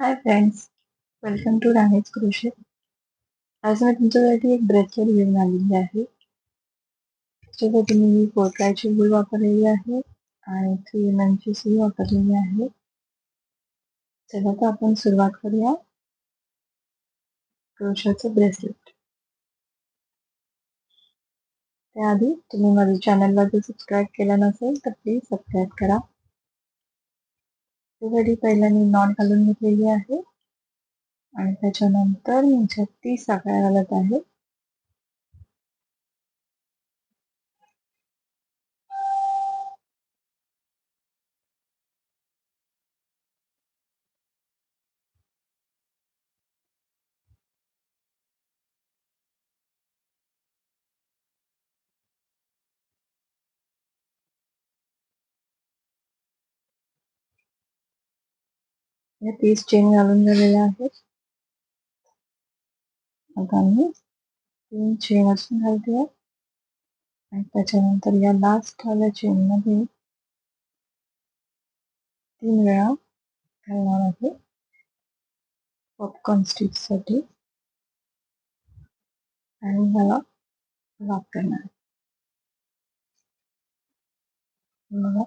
High friends, welcome to Rani's crochet. आज मी तुमच्यासाठी एक ब्रेसलेट घेऊन आलेली आहे. त्याच्यासाठी मी 4 ची वूल वापरलेली आहे आणि 3 ची सुई वापरलेली आहे. चला तर आपण सुरुवात करूया क्रोशाचं ब्रेसलेट. त्याआधी तुम्ही माझ्या चॅनलला जर सबस्क्राईब केलं नसेल तर प्लीज सबस्क्राईब करा. त्यासाठी पहिला मी नॉट घालून घेतलेली आहे आणि त्याच्यानंतर मी 36 साखळ्या घालत आहे. या 30 चेन घालून झालेल्या आहेत. आता मी 3 चेन अजून घालते आणि त्याच्यानंतर या लास्ट वाल्या चेन मध्ये 3 वेळा घालणार आहे पॉपकॉर्न स्टिच साठी आणि ह्याला लॉक करणार आहे. बघा,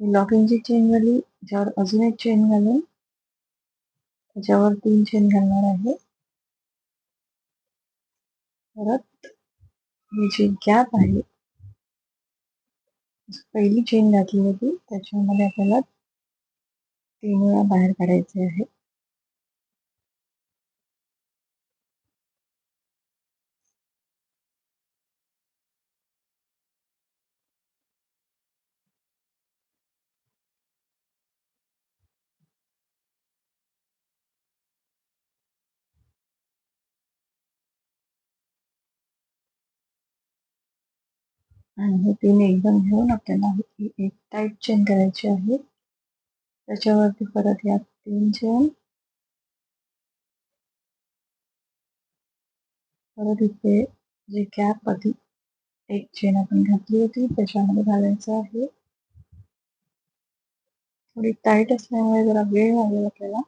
लॉकिंगची चेन झाली, ज्यावर अजून एक चेन घालून त्याच्यावर 3 चेन घालणार आहे. परत ही जी गॅप आहे, पहिली चेन घातली होती त्याच्यामध्ये आपल्याला 3 वेळा बाहेर काढायचे आहे. आणि हे 3 एकदम घेऊन आपल्याला एक टाईट चेन करायची आहे. त्याच्यावरती परत या 3 चेन, परत इथे जे गॅप आधी एक चेन आपण घातली होती त्याच्यामध्ये घालायचं आहे. थोडी टाईट असल्यामुळे जरा वेळ लागेल आपल्याला.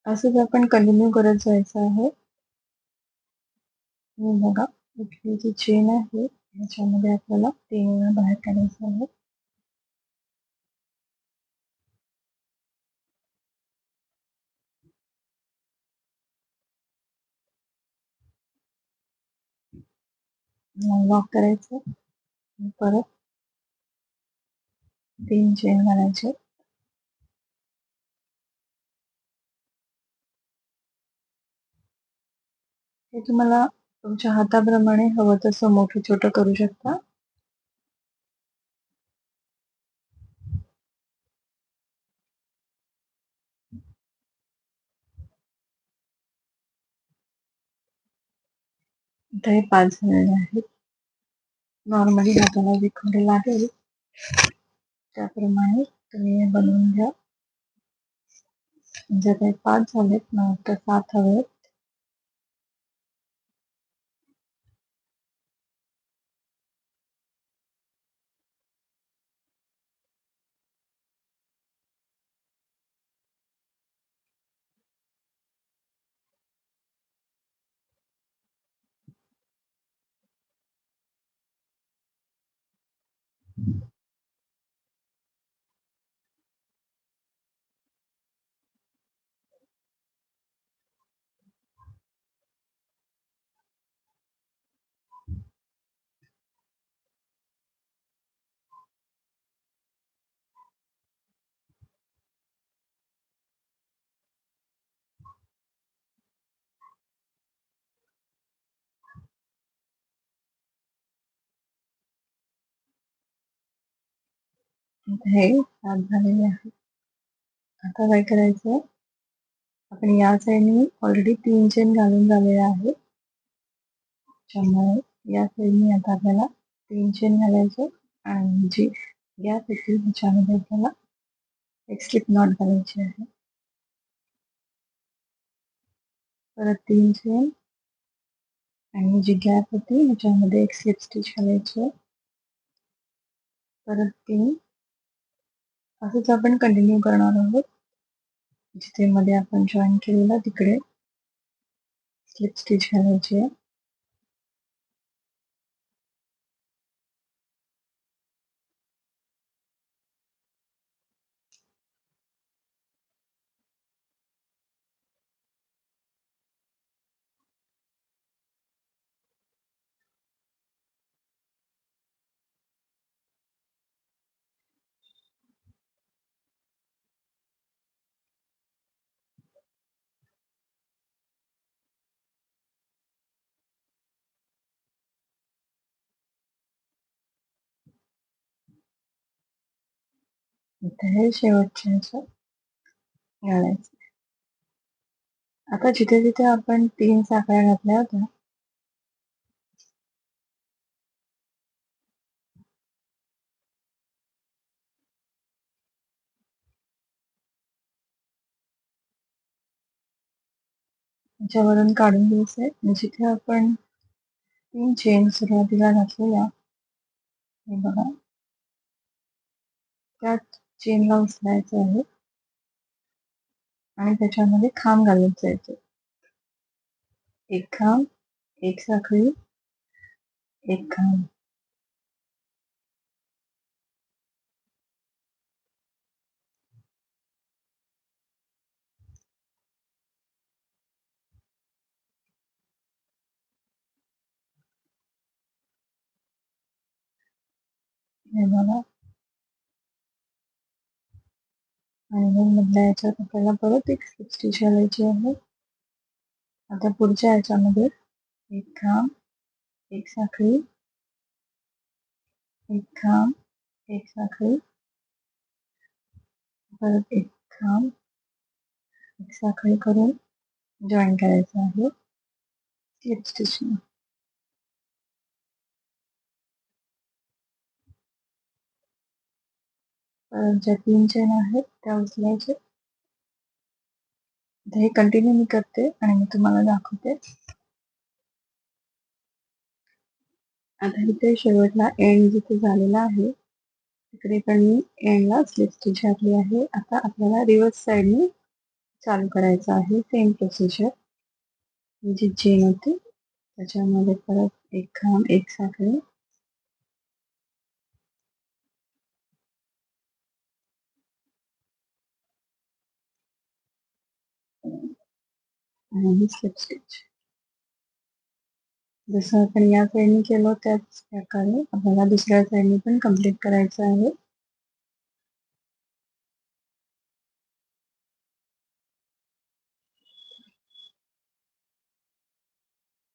असंच आपण कंटिन्यू करत जायचं आहे. बघा, इथली जी चेन आहे ह्याच्यामध्ये आपल्याला 3 वेळा बाहेर काढायचं आहे. लॉक करायचं आणि परत 3 चेन घालायचे. हे तुम्हाला तुमच्या हाताप्रमाणे हवं तसं मोठं छोटं करू शकता. इथे हे 5 झालेले आहेत. नॉर्मली हाताला जिकडे लागेल त्याप्रमाणे तुम्ही हे बनवून घ्या. जर काही 5 झालेत ना तर 7 हवेत. हे 7 झालेले आहेत. आता काय करायचं, आपण या साईडने ऑलरेडी 3 चेन घालून झालेले आहे, त्यामुळे या साईडने आता आपल्याला 3 चेन घालायचे आणि जी गॅप होती ह्याच्यामध्ये आपल्याला एक स्लिप नॉट घालायची आहे. परत 3 चेन आणि जी गॅप होती ह्याच्यामध्ये एक स्लिप स्टिच घालायची. परत 3. असंच आपण कंटिन्यू करणार आहोत. जिथे मध्ये आपण जॉईन केलेलं तिकडे स्लिप स्टिच घालायची आहे. इथे हे शेवटच्या ह्याच्यात घालायचं. आता जिथे जिथे आपण 3 साखळ्या घातल्या होत्या त्याच्यावरून काढून घ्यायचंय. जिथे आपण 3 चेन सुरुवातीला घातलेल्या, हे बघा, त्याच चेनला उचलायचं आहे आणि त्याच्यामध्ये खांब घालत जायचे. एक खांब, एक साखळी, एक खांब. हे बघा, आणि मग मधल्या ह्याच्यात आपल्याला परत एक स्लिप स्टिच घालायची आहे. आता पुढच्या ह्याच्यामध्ये एक खांब, एक साखळी, एक खांब, एक साखळी, परत एक खांब, एक साखळी करून जॉईन करायचं आहे स्लिप स्टिचने. परत ज्या 3 चेन आहेत त्या उचलायचे. हे कंटिन्यू मी करते आणि मी तुम्हाला दाखवते. आता इथे शेवटला एंड जिथे झालेला आहे तिकडे पण मी एंडला स्लिप स्टिच घातली आहे. आता आपल्याला रिव्हर्स साईडने चालू करायचं आहे. Same procedure. जी चेन होती त्याच्यामध्ये परत एक खांब, एक साखळी, आणि स्लिप स्टिच. जसं आपण या साईडने केलं त्याच प्रकारे आपल्याला दुसऱ्या साईडने पण कम्प्लीट करायचं आहे.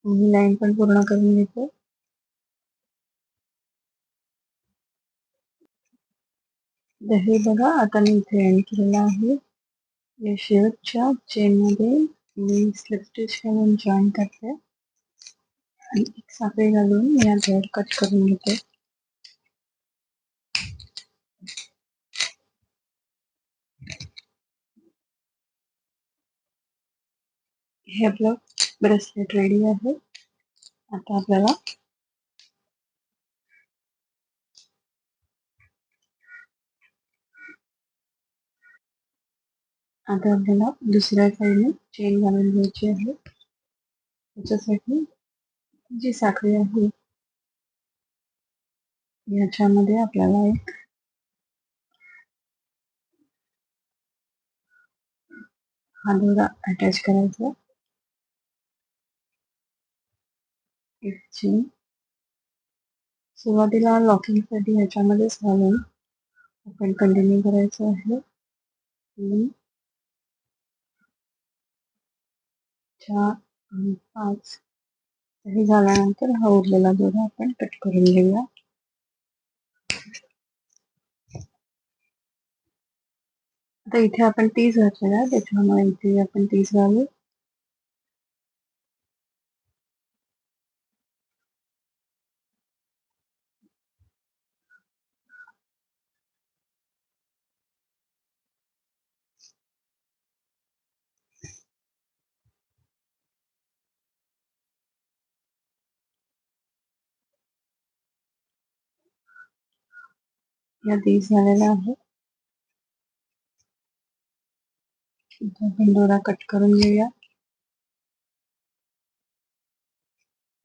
ही लाईन पण पूर्ण करून घेते. हे बघा, आता मी इथे एंड केलेला आहे. या शेवटच्या चेन मध्ये मी स्लिप स्टिच घालून जॉईन करते आणि एक साखळी घालून मी या थ्रेड कट करून घेते. हे आपलं ब्रेसलेट रेडी आहे. आता आपल्याला दुसऱ्या साईडने चेन घालून घ्यायची आहे. त्याच्यासाठी जी साखळी आहे याच्यामध्ये आपल्याला एक हा दोरा अटॅच करायचा. एक चेन सुरुवातीला लॉकिंग साठी ह्याच्यामध्येच घालून आपण कंटिन्यू करायचं आहे. 3, 4 आणि 5. हे झाल्यानंतर हा उरलेला दोरा आपण कट करून घेऊया. आता इथे आपण 30 घातलेला आहे, त्याच्यामुळे इथे आपण 30 घालू. या 30 झालेला आहे. इथे आपण दोरा कट करून घेऊया.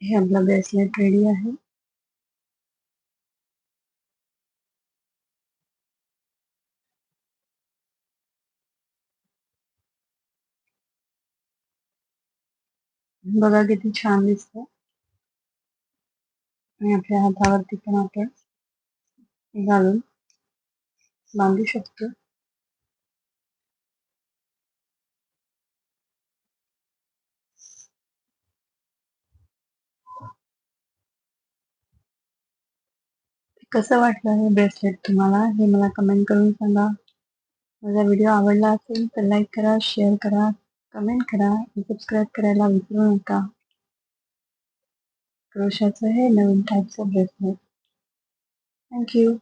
हे आपला ब्रेसलेट रेडी आहे. बघा किती छान दिसतं. आणि आपल्या हातावरती पण आपण घालून बांधू शकतो. कसं वाटलं हे ब्रेसलेट तुम्हाला, हे मला कमेंट करून सांगा. माझा व्हिडिओ आवडला असेल तर लाईक करा, शेअर करा, कमेंट करा आणि सबस्क्राईब करायला विसरू नका. क्रोशाचं हे नवीन टाईपचं ब्रेसलेट. थँक्यू.